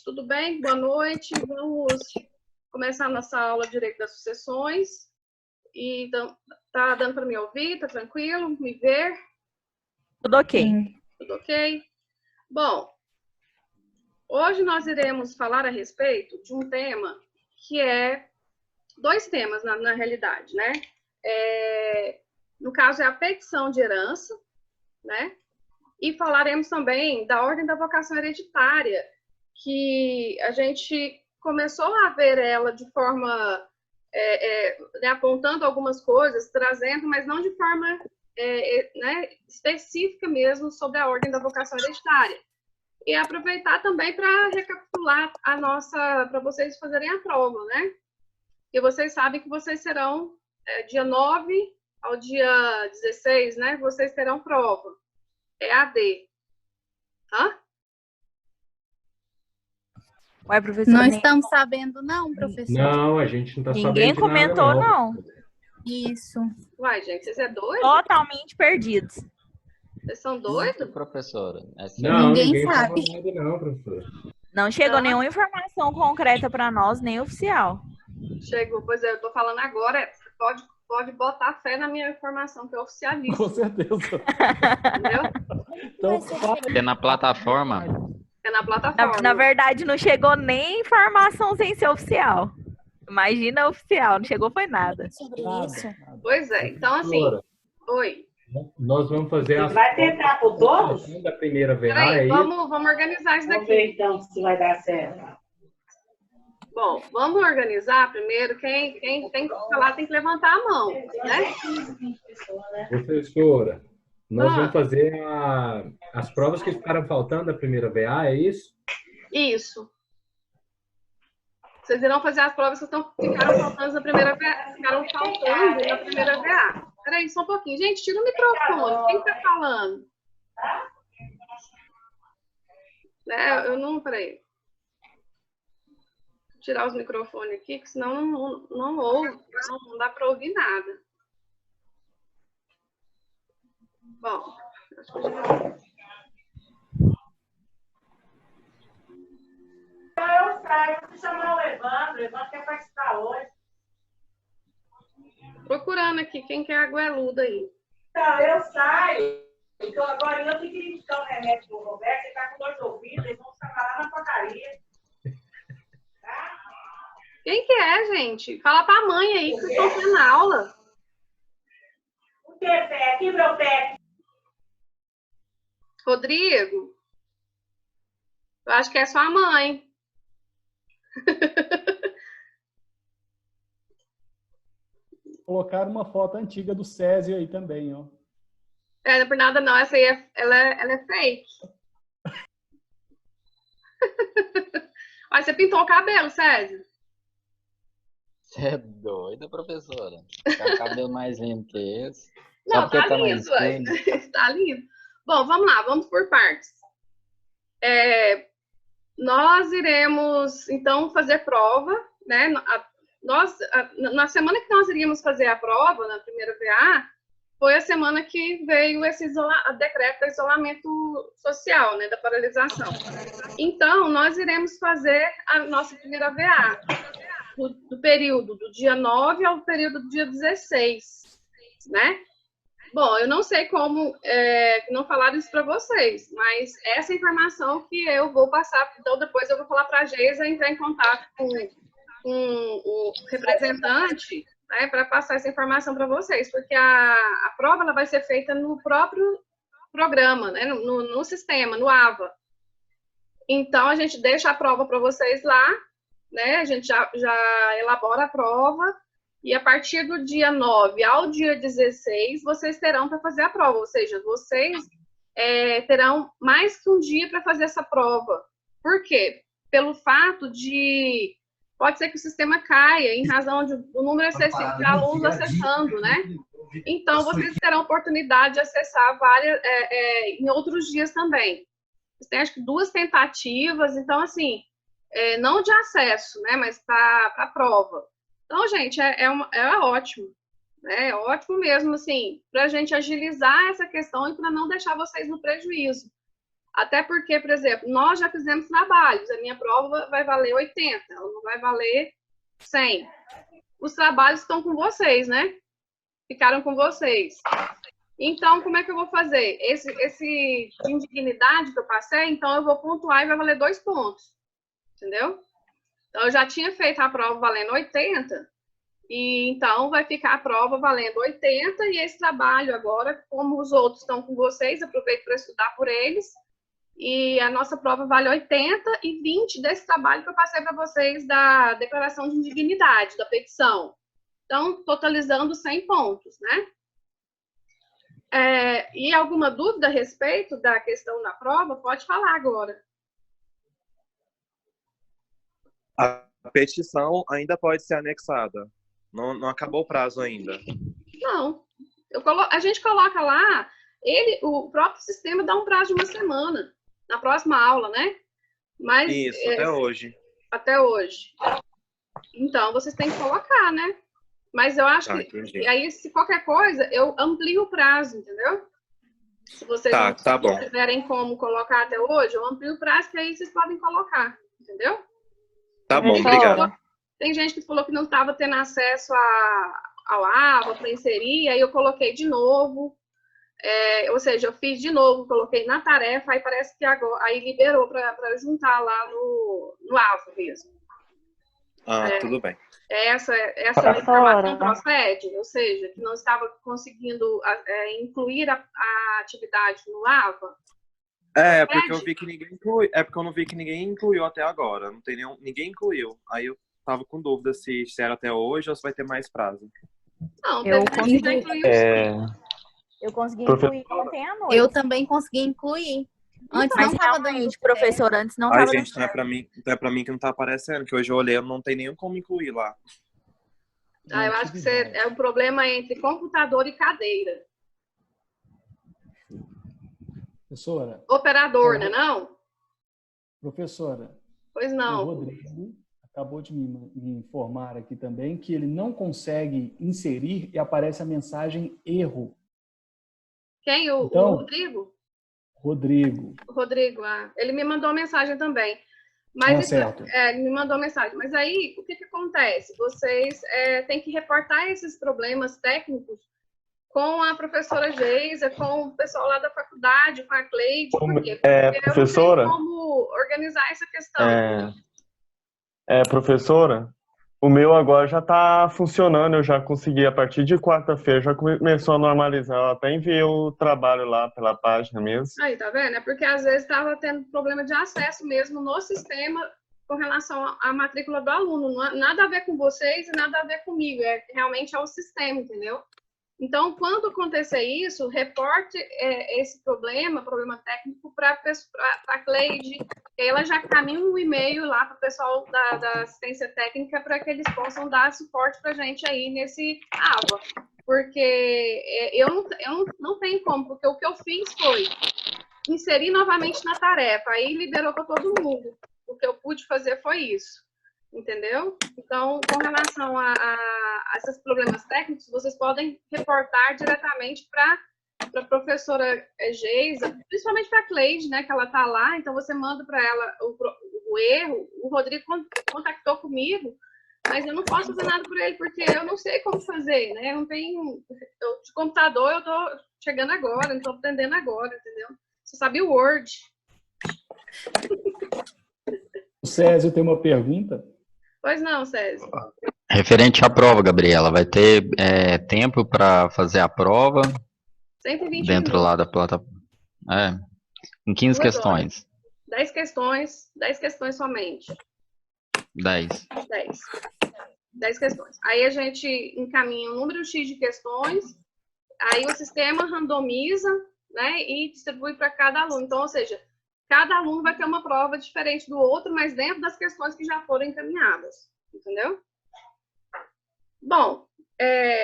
tudo bem? Boa noite. Vamos começar nossa aula de Direito das Sucessões. E tá dando para me ouvir? Tá tranquilo? Me ver? Tudo ok. Sim. Tudo ok? Bom, hoje nós iremos falar a respeito de um tema que é... dois temas, na realidade, né? No caso, é a petição de herança, né? E falaremos também da ordem da vocação hereditária, que a gente começou a ver ela de forma, né, apontando algumas coisas, trazendo, mas não de forma né, específica mesmo sobre a ordem da vocação hereditária. E aproveitar também para recapitular a nossa, para vocês fazerem a prova, né? E vocês sabem que vocês serão, dia 9 ao dia 16, né? Vocês terão prova. EAD. Hã? Ué, professora, não estamos sabendo, não, professor. Não, a gente não está sabendo ninguém de nada, comentou, não. Isso. Uai, gente, vocês é doido? Totalmente perdidos. Vocês são doidos? Professora. Não, Ninguém ninguém sabe. sabe nada, não, professor. Não chegou Não. nenhuma informação concreta para nós, nem oficial. Chegou, pois é, eu tô falando agora, pode botar fé na minha informação, que é oficialíssima. Com certeza. Entendeu? Então, É na plataforma. É na plataforma. Na verdade, não chegou nem informação sem ser oficial. Imagina oficial, não chegou foi nada. Sobre isso. Pois é, então assim... Professora, Oi. nós vamos fazer a Vai tentar por todos? da primeira VA, Peraí, é isso? vamos organizar isso Vamos daqui. ver então se vai dar certo. Bom, vamos organizar primeiro. Quem tem que falar tem que levantar a mão, né? Professora, nós Ah. vamos fazer as provas que ficaram faltando da primeira VA, é isso? Isso. Vocês irão fazer as provas que ficaram faltando na primeira VA. Ficaram faltando na primeira VA. Peraí, só um pouquinho. Gente, tira o microfone. Quem tá falando? Eu não... Peraí. Vou tirar os microfones aqui, que senão não ouve. Não dá para ouvir nada. Bom, acho que já... Eu saio, vou chamar o Evandro quer participar hoje. Procurando aqui, quem quer agueluda aí? Então, eu saio, então agora eu tenho que indicar o remédio do Roberto, ele tá com dor de ouvido, eles vão chamar lá na portaria. Quem que é, gente? Fala pra mãe aí que vocês estão tendo aula. O que é pé? Que meu pé? Rodrigo? Eu acho que é sua mãe. colocaram uma foto antiga do Césio aí também, ó. Não é por nada não, essa aí ela é fake. Olha, você pintou o cabelo, Césio? Você é doida, professora? Tá com cabelo mais lindo que esse. Só Não, porque tá mais lindo, ué. escuro. Tá lindo. Bom, vamos lá, vamos por partes. Nós iremos, então, fazer prova, né? Na semana que nós iríamos fazer a prova, na primeira VA, foi a semana que veio esse decreto de isolamento social, né? Da paralisação. Então, nós iremos fazer a nossa primeira VA, do período do dia 9 ao período do dia 16, né? Bom, eu não sei como não falaram isso para vocês, mas essa informação que eu vou passar, então depois eu vou falar para a Geisa entrar em contato com o representante, né, para passar essa informação para vocês, porque a prova ela vai ser feita no próprio programa, né, no sistema, no AVA. Então, a gente deixa a prova para vocês lá, né, a gente já elabora a prova, e a partir do dia 9 ao dia 16, vocês terão para fazer a prova. Ou seja, vocês terão mais que um dia para fazer essa prova. Por quê? Pelo fato de... Pode ser que o sistema caia em razão do número excessivo de alunos acessando, né? Então, vocês terão oportunidade de acessar várias em outros dias também. Vocês têm, acho que, 2 tentativas. Então, assim, não de acesso, né? Mas para a prova. Então, gente, é ótimo, né? É ótimo mesmo, assim, para a gente agilizar essa questão e para não deixar vocês no prejuízo. Até porque, por exemplo, nós já fizemos trabalhos, a minha prova vai valer 80, ela não vai valer 100. Os trabalhos estão com vocês, né? Ficaram com vocês. Então, como é que eu vou fazer? Esse indignidade que eu passei, então eu vou pontuar e vai valer 2 pontos. Entendeu? Então, eu já tinha feito a prova valendo 80, e então vai ficar a prova valendo 80, e esse trabalho agora, como os outros estão com vocês, aproveito para estudar por eles, e a nossa prova vale 80 e 20 desse trabalho que eu passei para vocês da declaração de indignidade, da petição. Então, totalizando 100 pontos, né? E alguma dúvida a respeito da questão da prova? Pode falar agora. A petição ainda pode ser anexada. Não acabou o prazo ainda. Não. A gente coloca lá, o próprio sistema dá um prazo de 1 semana, na próxima aula, né? Mas, Isso, até hoje. Até hoje. Então, vocês têm que colocar, né? Mas eu acho que, entendi. aí, se qualquer coisa, eu amplio o prazo, entendeu? Se vocês não tiverem como colocar até hoje, eu amplio o prazo, que aí vocês podem colocar, entendeu? Tá bom, obrigado. Tem gente que falou que não estava tendo acesso ao AVA para inserir, aí eu coloquei de novo. Ou seja, eu fiz de novo, coloquei na tarefa, aí parece que agora aí liberou para juntar lá no AVA mesmo. Tudo bem. Essa informação procede, ou seja, que não estava conseguindo incluir a atividade no AVA. Porque eu vi que ninguém incluiu. É porque eu não vi que ninguém incluiu até agora. Não tem ninguém incluiu. Aí eu tava com dúvida se era até hoje ou se vai ter mais prazo. Não, eu consegui incluir ontem à noite. Eu também consegui incluir. Antes mas não estava realmente, professor, antes não estava gente, não é pra mim que não tá aparecendo, que hoje eu olhei, eu não tem nenhum como incluir lá. Eu acho que é um problema entre computador e cadeira. Professora. Operador, né, não? Professora. Pois não. O Rodrigo acabou de me informar aqui também que ele não consegue inserir e aparece a mensagem erro. Quem? O Rodrigo? Rodrigo. Ele me mandou uma mensagem também. Mas certo. Ele me mandou mensagem. Mas aí, o que acontece? Vocês têm que reportar esses problemas técnicos com a professora Geisa, com o pessoal lá da faculdade, com a Cleide. Por quê? Porque professora, eu não sei como organizar essa questão. Professora, o meu agora já está funcionando, eu já consegui, a partir de quarta-feira, já começou a normalizar, eu até enviei o trabalho lá pela página mesmo. Aí, tá vendo? É porque às vezes estava tendo problema de acesso mesmo no sistema com relação à matrícula do aluno. Nada a ver com vocês e nada a ver comigo, realmente é o sistema, entendeu? Então, quando acontecer isso, reporte esse problema técnico para a Cleide, ela já caminha um e-mail lá para o pessoal da assistência técnica para que eles possam dar suporte para a gente aí nesse AVA. Porque eu não tenho como, porque o que eu fiz foi inserir novamente na tarefa, aí liberou para todo mundo. O que eu pude fazer foi isso. Entendeu? Então, com relação a esses problemas técnicos, vocês podem reportar diretamente para a professora Geisa, principalmente para a Cleide, né, que ela está lá, então você manda para ela o erro. O Rodrigo contactou comigo, mas eu não posso fazer nada por ele, porque eu não sei como fazer, né? Eu não tenho... de computador eu estou chegando agora, não estou aprendendo agora, entendeu? Você sabe o Word. O Césio tem uma pergunta? Pois não, Césio. Referente à prova, Gabriela, vai ter tempo para fazer a prova? 120 dentro minutos. lá da plataforma. Em 15 questões. 10 questões. 10 questões somente. 10 questões. Aí a gente encaminha um número X de questões, aí o sistema randomiza, né, e distribui para cada aluno. Então, ou seja, cada aluno vai ter uma prova diferente do outro, mas dentro das questões que já foram encaminhadas. Entendeu? Bom,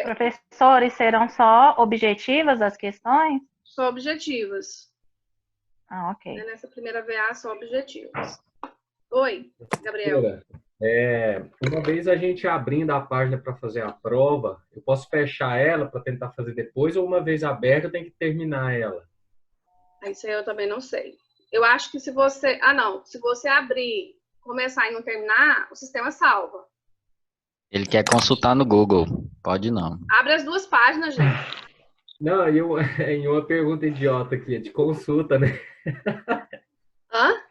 professores, serão só objetivas as questões? Só objetivas. Ok. Nessa primeira VA, só objetivas. Oi, Gabriel. Uma vez a gente abrindo a página para fazer a prova, eu posso fechar ela para tentar fazer depois, ou uma vez aberta eu tenho que terminar ela? Isso aí eu também não sei. Eu acho que se você... Ah, não. Se você abrir, começar e não terminar, o sistema salva. Ele quer consultar no Google. Pode não. Abre as duas páginas, gente. Não, em uma pergunta idiota aqui, de consulta, né? Hã?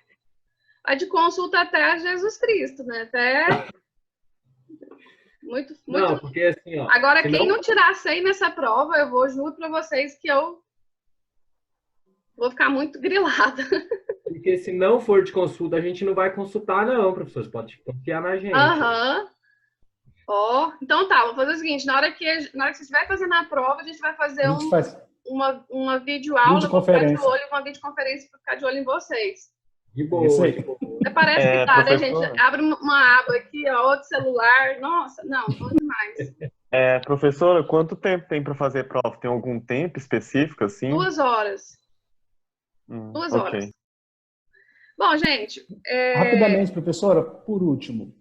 A de consulta até Jesus Cristo, né? Até... Muito, muito... Não, porque assim, ó... Agora, se quem não tirar 100 nessa prova, juro para vocês que eu vou ficar muito grilada. Porque se não for de consulta, a gente não vai consultar, não, professor. Você pode confiar na gente. Aham. Ó, então tá, vou fazer o seguinte, na hora que você estiver fazendo a prova, a gente vai fazer A gente faz uma videoaula, videoconferência. uma videoconferência para ficar de olho em vocês. De boa, Isso aí. de boa. Até parece que tá, né, professor? gente? Abre uma aba aqui, ó, outro celular. Nossa, não, bom demais. Professora, quanto tempo tem para fazer prova? Tem algum tempo específico, assim? 2 horas. 2 horas. Ok. Bom, gente... Rapidamente, professora, por último,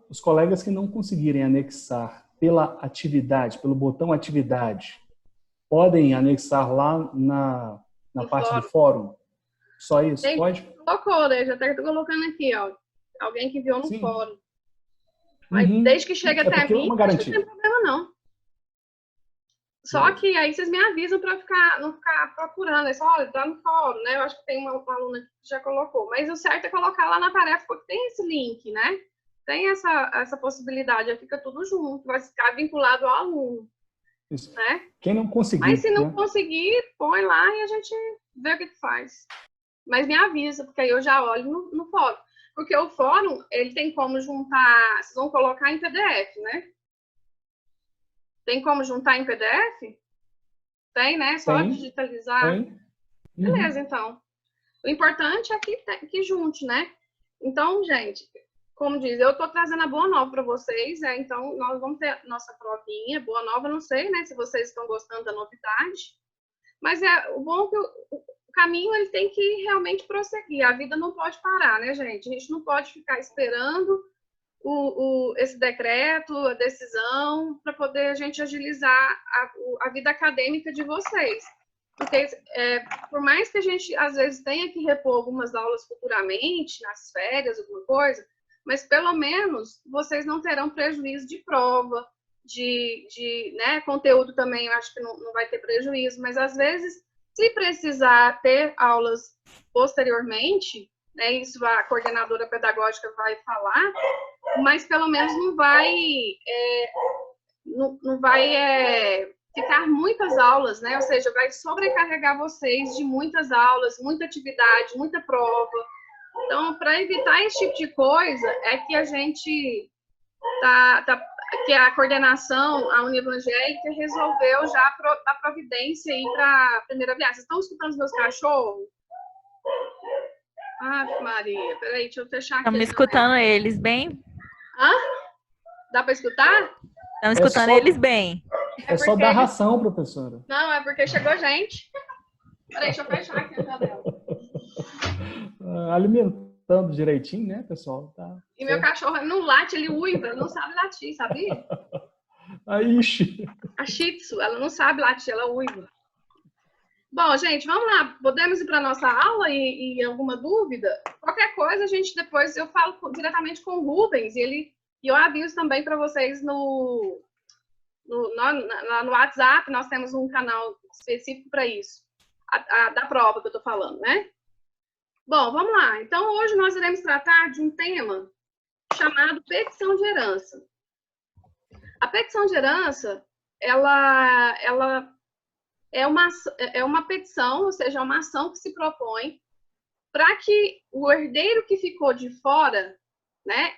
os colegas que não conseguirem anexar pela atividade, pelo botão atividade, podem anexar lá na parte do fórum? Só isso? Pode? Colocou, né? Já tá colocando aqui, ó. Alguém que enviou no Sim. fórum. Mas desde que chega até mim, uma não garantia. tem problema, não. Só que aí vocês me avisam para não ficar procurando. É só, olha, tá no fórum, né? Eu acho que tem uma aluna que já colocou. Mas o certo é colocar lá na tarefa, porque tem esse link, né? Tem essa possibilidade, aí fica tudo junto, vai ficar vinculado ao aluno. Isso. Né? Quem não conseguir. Mas se não né? conseguir, põe lá e a gente vê o que faz. Mas me avisa, porque aí eu já olho no fórum. Porque o fórum, ele tem como juntar... Vocês vão colocar em PDF, né? Tem como juntar em PDF? Tem, né? Só Tem. digitalizar. Tem. Beleza, então. O importante é que junte, né? Então, gente, como diz, eu tô trazendo a boa nova para vocês, então nós vamos ter nossa provinha. Boa nova, não sei, né? Se vocês estão gostando da novidade. Mas o bom é que o caminho ele tem que realmente prosseguir. A vida não pode parar, né, gente? A gente não pode ficar esperando esse decreto, a decisão, para poder a gente agilizar a vida acadêmica de vocês. Porque, por mais que a gente, às vezes, tenha que repor algumas aulas futuramente, nas férias, alguma coisa, mas, pelo menos, vocês não terão prejuízo de prova, né, conteúdo também, eu acho que não vai ter prejuízo, mas, às vezes, se precisar ter aulas posteriormente, né, isso a coordenadora pedagógica vai falar, mas pelo menos não vai ficar muitas aulas, né? Ou seja, vai sobrecarregar vocês de muitas aulas, muita atividade, muita prova. Então, para evitar esse tipo de coisa, é que a gente que a coordenação, a Univangélica, resolveu já dar providência aí para a primeira viagem. Vocês estão escutando os meus cachorros? Ah, Maria, peraí, deixa eu fechar aqui. Estamos escutando eles bem? Hã? Dá para escutar? Estamos escutando eles bem. É só dar ração, professora. Não, é porque chegou gente. Peraí, deixa eu fechar aqui a janela. Alimentando direitinho, né, pessoal? Tá. E meu cachorro não late, ele uiva, não sabe latir, sabia? Ixi. A Shih Tzu, ela não sabe latir, ela uiva. Bom, gente, vamos lá. Podemos ir para a nossa aula e alguma dúvida? Qualquer coisa, a gente depois eu falo diretamente com o Rubens e eu aviso também para vocês no WhatsApp. Nós temos um canal específico para isso, da prova que eu estou falando, né? Bom, vamos lá. Então, hoje nós iremos tratar de um tema chamado petição de herança. A petição de herança, ela é uma petição, ou seja, uma ação que se propõe para que o herdeiro que ficou de fora, né,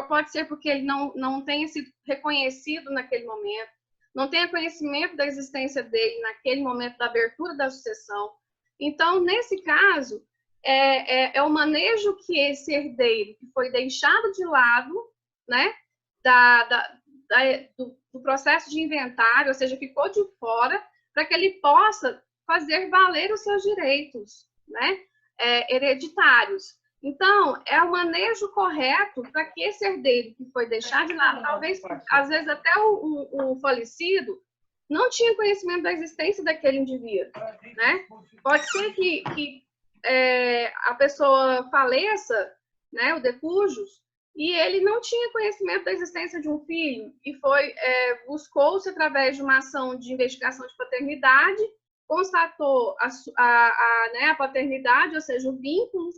pode ser porque ele não tenha sido reconhecido naquele momento, não tenha conhecimento da existência dele naquele momento da abertura da sucessão. Então, nesse caso, é o manejo que esse herdeiro que foi deixado de lado, né, do processo de inventário, ou seja, ficou de fora, para que ele possa fazer valer os seus direitos, né, hereditários. Então, é o manejo correto para que esse herdeiro que foi deixado de lado, talvez, às vezes, até o falecido, não tinha conhecimento da existência daquele indivíduo, né? Pode ser que a pessoa faleça, né, o decujus, e ele não tinha conhecimento da existência de um filho, e buscou-se através de uma ação de investigação de paternidade, constatou a paternidade, ou seja, o vínculo,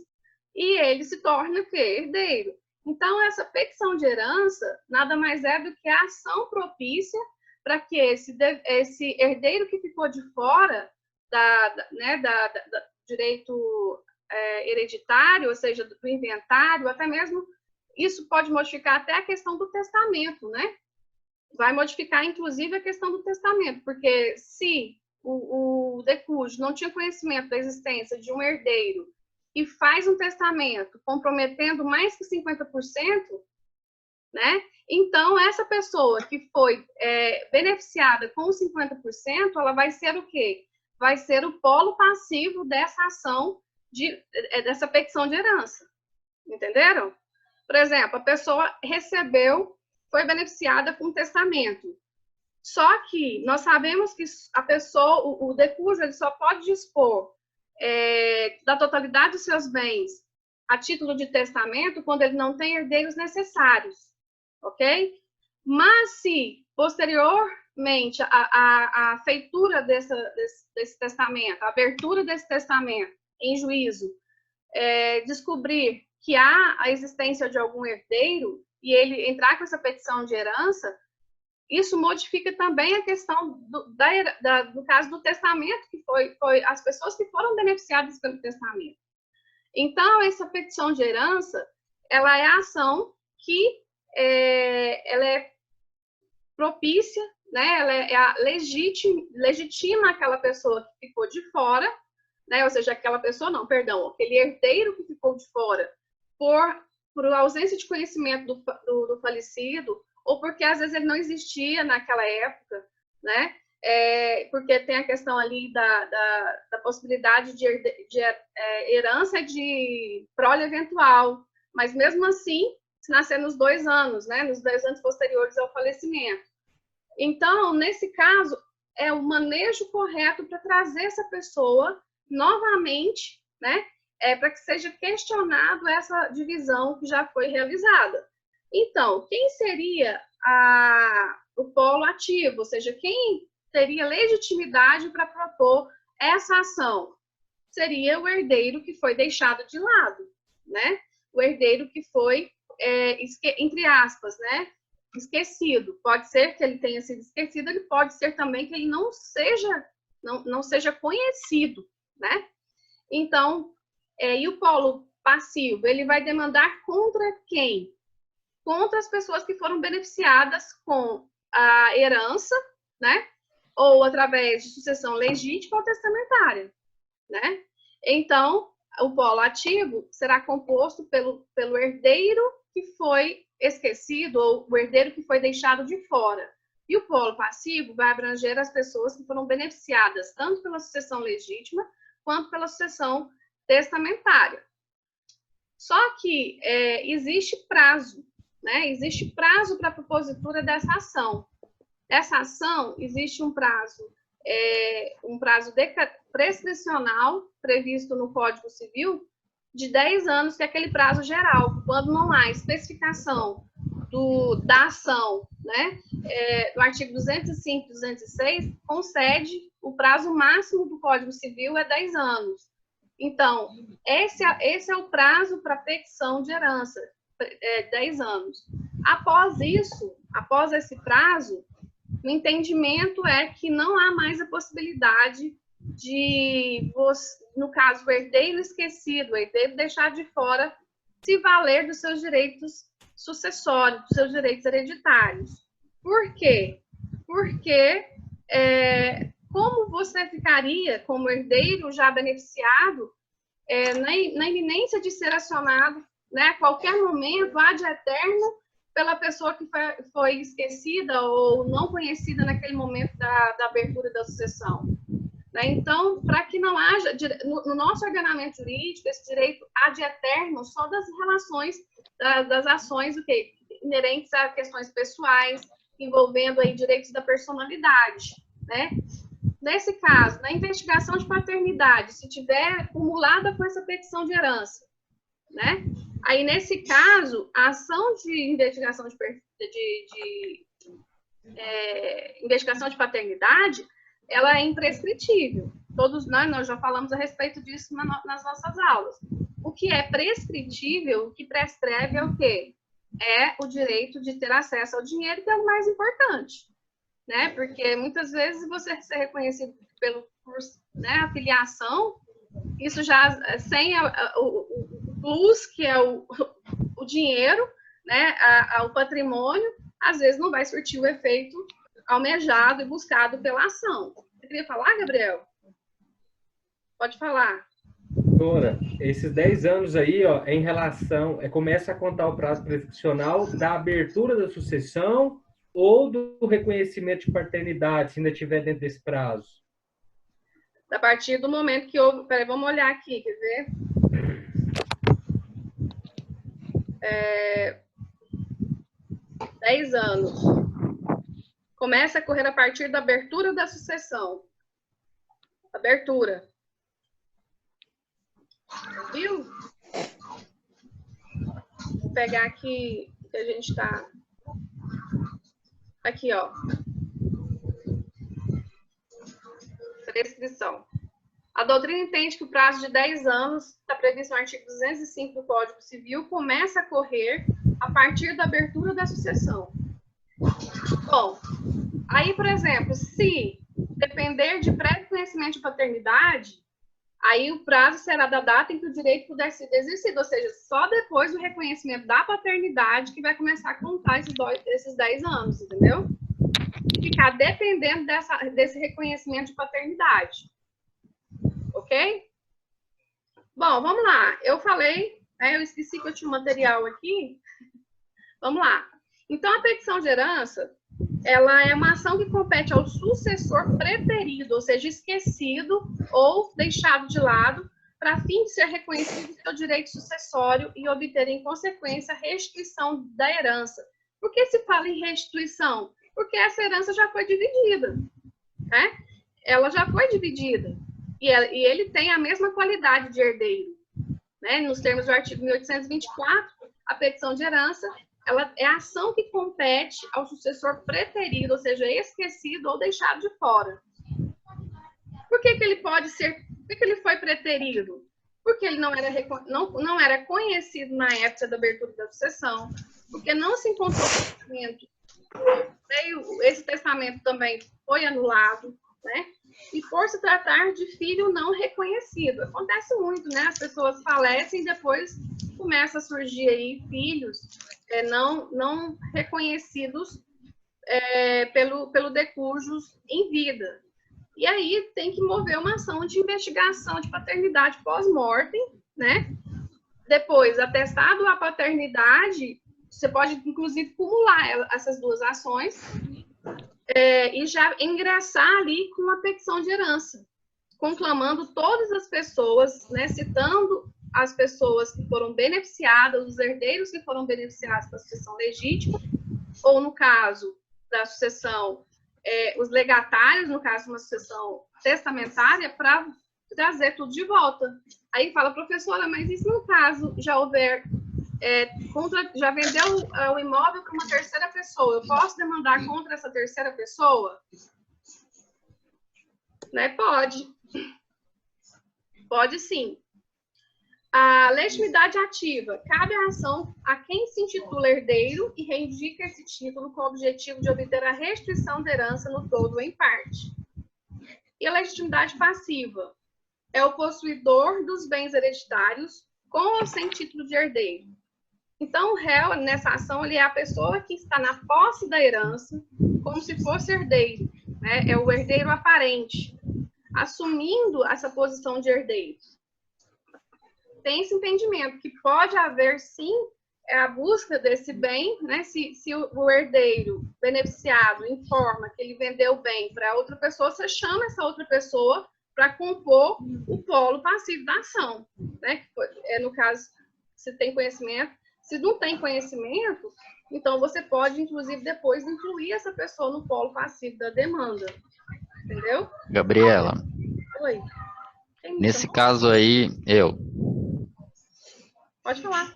e ele se torna o quê? Herdeiro. Então, essa petição de herança nada mais é do que a ação propícia para que esse herdeiro que ficou de fora do direito hereditário, ou seja, do inventário, até mesmo isso pode modificar até a questão do testamento, né? Vai modificar, inclusive, a questão do testamento, porque se o decúgio não tinha conhecimento da existência de um herdeiro e faz um testamento comprometendo mais que 50%, né? Então, essa pessoa que foi beneficiada com os 50%, ela vai ser o quê? Vai ser o polo passivo dessa ação, dessa petição de herança. Entenderam? Por exemplo, a pessoa foi beneficiada com um testamento. Só que nós sabemos que a pessoa, o decúgio, ele só pode dispor da totalidade dos seus bens a título de testamento quando ele não tem herdeiros necessários, ok? Mas se, posteriormente, a feitura desse testamento, a abertura desse testamento em juízo, descobrir que há a existência de algum herdeiro e ele entrar com essa petição de herança, isso modifica também a questão do caso do testamento, que foi as pessoas que foram beneficiadas pelo testamento. Então, essa petição de herança, ela é a ação que ela é propícia, né? Ela legitima aquela pessoa que ficou de fora, né? Ou seja, aquele herdeiro que ficou de fora por ausência de conhecimento do falecido, ou porque às vezes ele não existia naquela época, né? Porque tem a questão ali da possibilidade de herança de prole eventual, mas mesmo assim, se nascer nos 2 anos, né? Nos 2 anos posteriores ao falecimento. Então, nesse caso, é o manejo correto para trazer essa pessoa novamente, né? Para que seja questionado essa divisão que já foi realizada. Então, quem seria o polo ativo? Ou seja, quem teria legitimidade para propor essa ação? Seria o herdeiro que foi deixado de lado, né? O herdeiro que foi, entre aspas, né? Esquecido. Pode ser que ele tenha sido esquecido, ele pode ser também que ele não seja conhecido, né? Então, e o polo passivo, ele vai demandar contra quem? Contra as pessoas que foram beneficiadas com a herança, né? Ou através de sucessão legítima ou testamentária, né? Então, o polo ativo será composto pelo herdeiro que foi esquecido ou o herdeiro que foi deixado de fora. E o polo passivo vai abranger as pessoas que foram beneficiadas tanto pela sucessão legítima quanto pela sucessão testamentária. Só que existe prazo, né? Existe prazo para a propositura dessa ação. Essa ação existe um prazo prescricional previsto no Código Civil de 10 anos, que é aquele prazo geral, quando não há especificação da ação, né? No artigo 205 e 206, concede o prazo máximo do Código Civil 10 anos. Então, esse é o prazo para petição de herança, 10 anos. Após isso, após esse prazo, o entendimento é que não há mais a possibilidade de, no caso, o herdeiro esquecido, o herdeiro deixar de fora, se valer dos seus direitos sucessórios, dos seus direitos hereditários. Por quê? Porque como você ficaria como herdeiro já beneficiado na iminência de ser acionado, né, a qualquer momento, ad eterno, pela pessoa que foi esquecida ou não conhecida naquele momento da abertura da sucessão. Né? Então, para que não haja, no nosso ordenamento jurídico, esse direito ad eterno só das relações, das ações inerentes a questões pessoais, envolvendo aí direitos da personalidade, né? nesse caso, na investigação de paternidade, se tiver acumulada com essa petição de herança, né? Aí, nesse caso, a ação de investigação investigação de paternidade, ela é imprescritível. Todos nós já falamos a respeito disso nas nossas aulas. O que é prescritível, o que prescreve é o quê? É o direito de ter acesso ao dinheiro, que é o mais importante, né? Porque muitas vezes você ser reconhecido por a filiação, isso já sem o plus, que é o dinheiro, né? O patrimônio, às vezes não vai surtir o efeito almejado e buscado pela ação. Você queria falar, Gabriel? Pode falar. Doutora, esses 10 anos aí, ó, em relação, começa a contar o prazo prescricional da abertura da sucessão ou do reconhecimento de paternidade, se ainda estiver dentro desse prazo? A partir do momento que houve... Peraí, vamos olhar aqui, quer ver? 10 anos. Começa a correr a partir da abertura da sucessão. Abertura. Viu? Vou pegar aqui que a gente está... Aqui, ó. Prescrição. A doutrina entende que o prazo de 10 anos, está previsto no artigo 205 do Código Civil, começa a correr a partir da abertura da sucessão. Bom, aí, por exemplo, se depender de prévio conhecimento de paternidade, aí o prazo será da data em que o direito puder ser exercido, ou seja, só depois do reconhecimento da paternidade que vai começar a contar esses 10 anos, entendeu? E ficar dependendo desse reconhecimento de paternidade. Ok? Bom, vamos lá. Eu falei, eu esqueci que eu tinha um material aqui. Vamos lá. Então, a petição de herança, ela é uma ação que compete ao sucessor preterido, ou seja, esquecido ou deixado de lado, para fim de ser reconhecido seu direito sucessório e obter, em consequência, a restituição da herança. Por que se fala em restituição? Porque essa herança já foi dividida, né? Ela já foi dividida. E ele tem a mesma qualidade de herdeiro, né? Nos termos do artigo 1824, a petição de herança, ela é a ação que compete ao sucessor preterido, ou seja, esquecido ou deixado de fora. Por que ele pode ser... Por que ele foi preterido? Porque ele não era conhecido na época da abertura da sucessão, porque não se encontrou testamento, esse testamento também foi anulado, né? E por se tratar de filho não reconhecido. Acontece muito, né? As pessoas falecem e depois começa a surgir aí filhos não reconhecidos pelo decujus em vida. E aí tem que mover uma ação de investigação de paternidade pós-mortem, né? Depois, atestado a paternidade, você pode, inclusive, cumular essas duas ações e já ingressar ali com uma petição de herança, conclamando todas as pessoas, né, citando as pessoas que foram beneficiadas, os herdeiros que foram beneficiados da sucessão legítima, ou no caso da sucessão, os legatários, no caso de uma sucessão testamentária, para trazer tudo de volta. Aí fala, professora, mas e se no caso já houver, já vendeu o imóvel para uma terceira pessoa, eu posso demandar contra essa terceira pessoa? Né? Pode. Pode sim. A legitimidade ativa. Cabe a ação a quem se intitula herdeiro e reivindica esse título com o objetivo de obter a restituição da herança no todo ou em parte. E a legitimidade passiva. É o possuidor dos bens hereditários com ou sem título de herdeiro. Então, o réu, nessa ação, ele é a pessoa que está na posse da herança como se fosse herdeiro, né? É o herdeiro aparente, assumindo essa posição de herdeiro. Tem esse entendimento que pode haver, sim, a busca desse bem, né? Se o herdeiro beneficiado informa que ele vendeu o bem para outra pessoa, você chama essa outra pessoa para compor o polo passivo da ação, né? No caso, se tem conhecimento. Se não tem conhecimento, então você pode, inclusive, depois incluir essa pessoa no polo passivo da demanda. entendeu? Gabriela, Oi. Quem me nesse chamou? caso aí, Pode falar.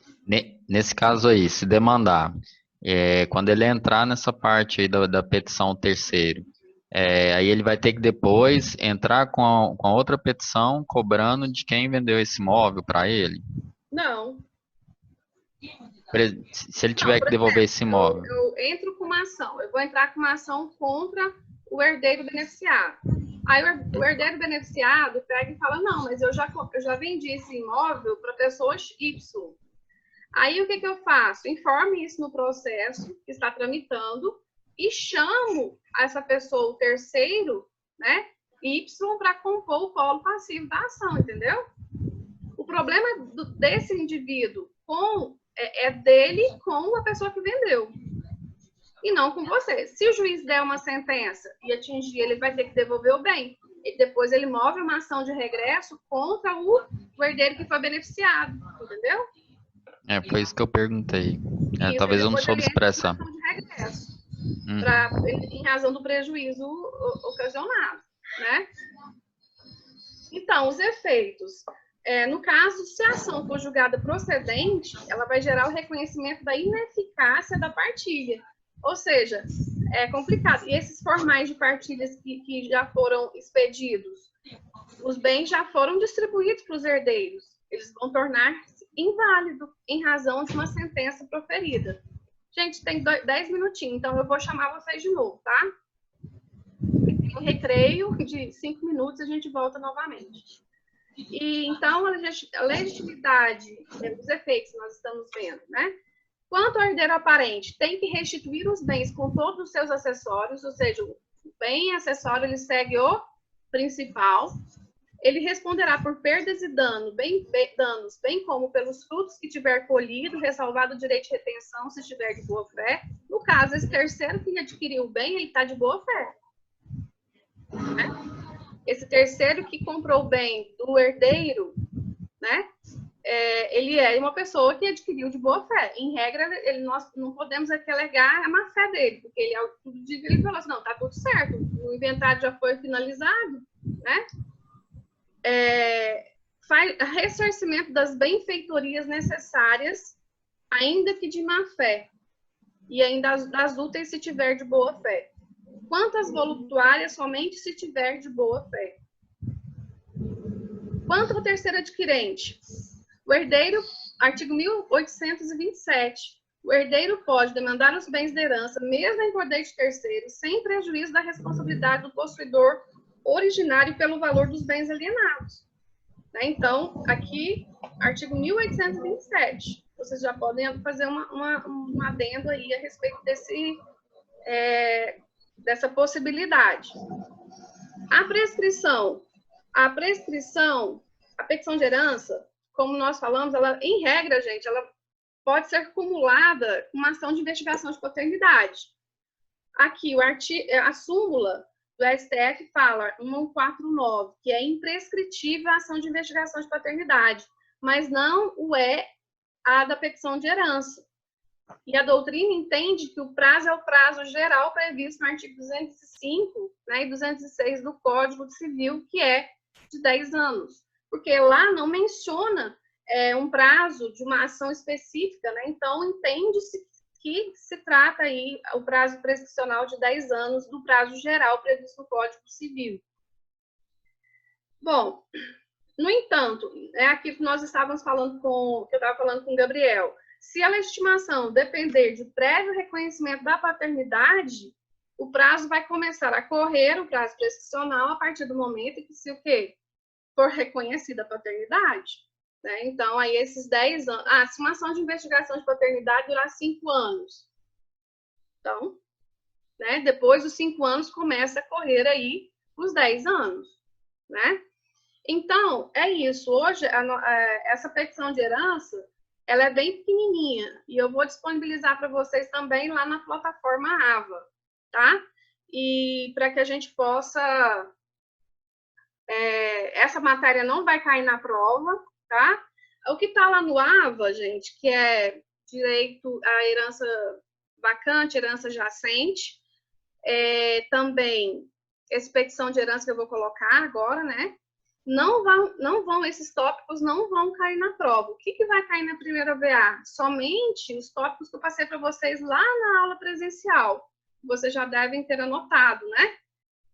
Nesse caso aí, se demandar, quando ele entrar nessa parte aí da petição terceiro, aí ele vai ter que depois entrar com a outra petição cobrando de quem vendeu esse imóvel para ele? Não. Se ele Não, tiver por que devolver esse exemplo, imóvel. eu entro com uma ação, eu vou entrar com uma ação contra o herdeiro beneficiado. Aí o herdeiro beneficiado pega e fala, não, mas eu já vendi esse imóvel para pessoas Y. Aí o que eu faço? Informe isso no processo que está tramitando e chamo essa pessoa, o terceiro, né, Y, para compor o polo passivo da ação, entendeu? O problema desse indivíduo é dele com a pessoa que vendeu. E não com você. Se o juiz der uma sentença e atingir, ele vai ter que devolver o bem. E depois ele move uma ação de regresso contra o herdeiro que foi beneficiado. Entendeu? Foi isso que eu perguntei. Isso, Talvez eu não depois soube ele entra com expressar. uma ação de regresso. Em razão do prejuízo ocasionado. Né? Então, os efeitos. No caso, se a ação for julgada procedente, ela vai gerar o reconhecimento da ineficácia da partilha. Ou seja, é complicado. E esses formais de partilhas que já foram expedidos, os bens já foram distribuídos para os herdeiros. Eles vão tornar-se inválidos em razão de uma sentença proferida. Gente, tem 10 minutinhos, então eu vou chamar vocês de novo, tá? Tem um recreio de 5 minutos e a gente volta novamente. E, então, a legitimidade, os efeitos nós estamos vendo, né? Quanto ao herdeiro aparente, tem que restituir os bens com todos os seus acessórios, ou seja, o bem acessório, ele segue o principal. Ele responderá por perdas e danos, bem como pelos frutos que tiver colhido, ressalvado o direito de retenção, se estiver de boa fé. No caso, esse terceiro que adquiriu o bem, ele está de boa fé. Né? Esse terceiro que comprou o bem do herdeiro, né? Ele é uma pessoa que adquiriu de boa fé. Em regra, nós não podemos aqui alegar a má fé dele, porque ele falou assim, não, tá tudo certo, o inventário já foi finalizado, né? Faz ressarcimento das benfeitorias necessárias, ainda que de má fé, e ainda das úteis se tiver de boa fé. Quanto às voluptuárias, somente se tiver de boa fé. Quanto ao terceiro adquirente, o herdeiro, artigo 1827, o herdeiro pode demandar os bens da herança, mesmo em poder de terceiro, sem prejuízo da responsabilidade do possuidor originário pelo valor dos bens alienados. Então, aqui, artigo 1827, vocês já podem fazer um adendo aí a respeito dessa possibilidade. A petição de herança, como nós falamos, ela, em regra, gente, ela pode ser acumulada com uma ação de investigação de paternidade. Aqui, a súmula do STF fala 149, que é imprescritível a ação de investigação de paternidade, mas não o é a da petição de herança. E a doutrina entende que o prazo é o prazo geral previsto no artigo 205, né, e 206 do Código Civil, que é de 10 anos. Porque lá não menciona um prazo de uma ação específica, né? Então entende-se que se trata aí o prazo prescricional de 10 anos do prazo geral previsto no Código Civil. Bom, no entanto, aqui que nós estávamos falando que eu estava falando com o Gabriel, se a legitimação depender de prévio reconhecimento da paternidade, o prazo vai começar a correr, o prazo prescricional, a partir do momento em que se o quê? For reconhecida a paternidade. Né? Então, aí esses 10 anos... se uma ação de investigação de paternidade durar 5 anos. Então, né, depois dos 5 anos, começa a correr aí os 10 anos. Né? Então, é isso. Hoje, essa petição de herança, ela é bem pequenininha. E eu vou disponibilizar para vocês também lá na plataforma AVA. Tá? E para que a gente possa... essa matéria não vai cair na prova, tá? O que está lá no AVA, gente, que é direito à herança vacante, herança jacente, também essa petição de herança que eu vou colocar agora, né? Esses tópicos não vão cair na prova. O que vai cair na primeira VA? Somente os tópicos que eu passei para vocês lá na aula presencial. Vocês já devem ter anotado, né?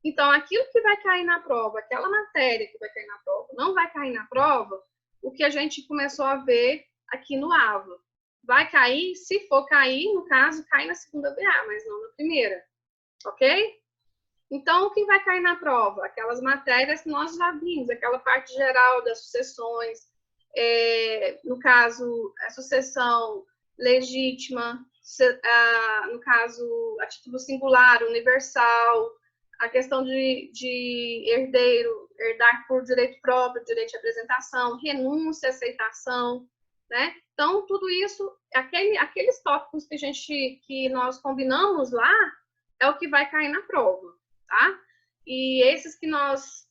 Então, aquilo que vai cair na prova, aquela matéria que vai cair na prova, não vai cair na prova, o que a gente começou a ver aqui no AVA. Vai cair, se for cair, no caso, cai na segunda VA, mas não na primeira. Ok? Então, o que vai cair na prova? Aquelas matérias que nós já vimos, aquela parte geral das sucessões, no caso, a sucessão legítima, no caso, a título singular, universal, a questão de herdeiro, herdar por direito próprio, direito de apresentação, renúncia, aceitação, né? Então, tudo isso, aqueles tópicos que nós combinamos lá, é o que vai cair na prova, tá? E esses que nós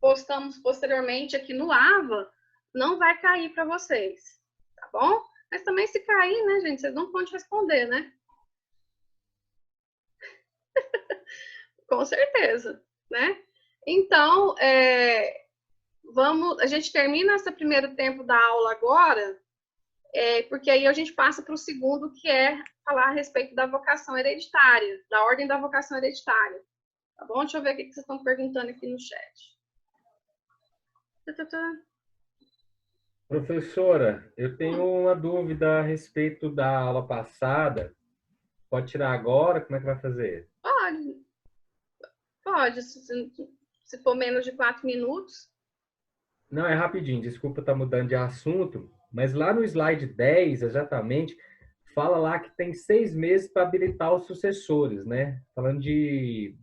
postamos posteriormente aqui no AVA, não vai cair para vocês, tá bom? Mas também se cair, né, gente, vocês não podem responder, né? Com certeza, né? Então, a gente termina esse primeiro tempo da aula agora, porque aí a gente passa para o segundo, que é falar a respeito da vocação hereditária, da ordem da vocação hereditária. Tá bom? Deixa eu ver o que vocês estão perguntando aqui no chat. Professora, eu tenho uma dúvida a respeito da aula passada. Pode tirar agora? Como é que vai fazer? Pode, se for menos de 4 minutos. Não, é rapidinho, desculpa estar mudando de assunto, mas lá no slide 10, exatamente, fala lá que tem 6 meses para habilitar os sucessores, né? Falando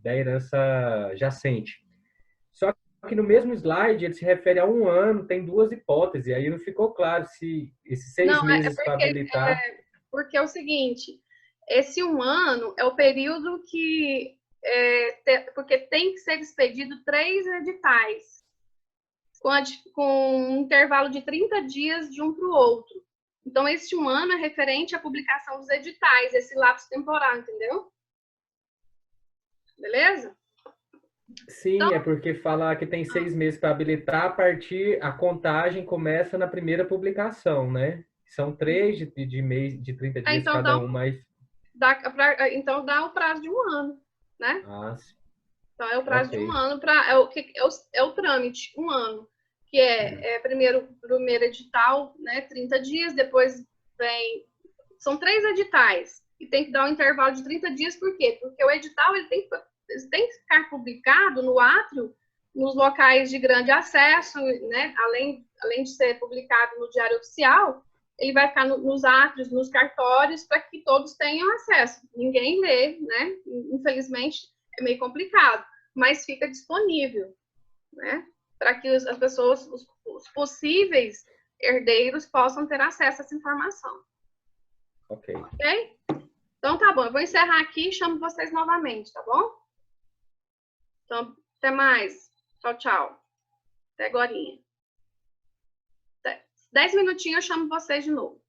da herança jacente. Só que no mesmo slide ele se refere a 1 ano, tem 2 hipóteses, aí não ficou claro se esses 6 meses para habilitar... Porque é o seguinte, esse 1 ano é o período que... porque tem que ser expedido 3 editais, com um intervalo de 30 dias de um para o outro. Então, esse 1 ano é referente à publicação dos editais, esse lapso temporal, entendeu? Beleza? Sim, então, é porque fala que tem 6 meses para habilitar, a contagem começa na primeira publicação, né? São 3 de 30 dias então cada um, mas... Então, dá o prazo de 1 ano, né? Ah, sim. Então, é o prazo de 1 ano, é o trâmite, 1 ano, que primeiro edital, né, 30 dias, depois são 3 editais, e tem que dar um intervalo de 30 dias, por quê? Porque o edital ele tem que ficar publicado no átrio, nos locais de grande acesso, né, além de ser publicado no Diário Oficial, ele vai ficar nos átrios, nos cartórios, para que todos tenham acesso. Ninguém lê, né? Infelizmente, é meio complicado, mas fica disponível, né? Para que as pessoas, os possíveis herdeiros, possam ter acesso a essa informação. Ok. Ok? Então, tá bom. Eu vou encerrar aqui e chamo vocês novamente, tá bom? Então, até mais. Tchau, tchau. Até agorinha. 10 minutinhos eu chamo vocês de novo.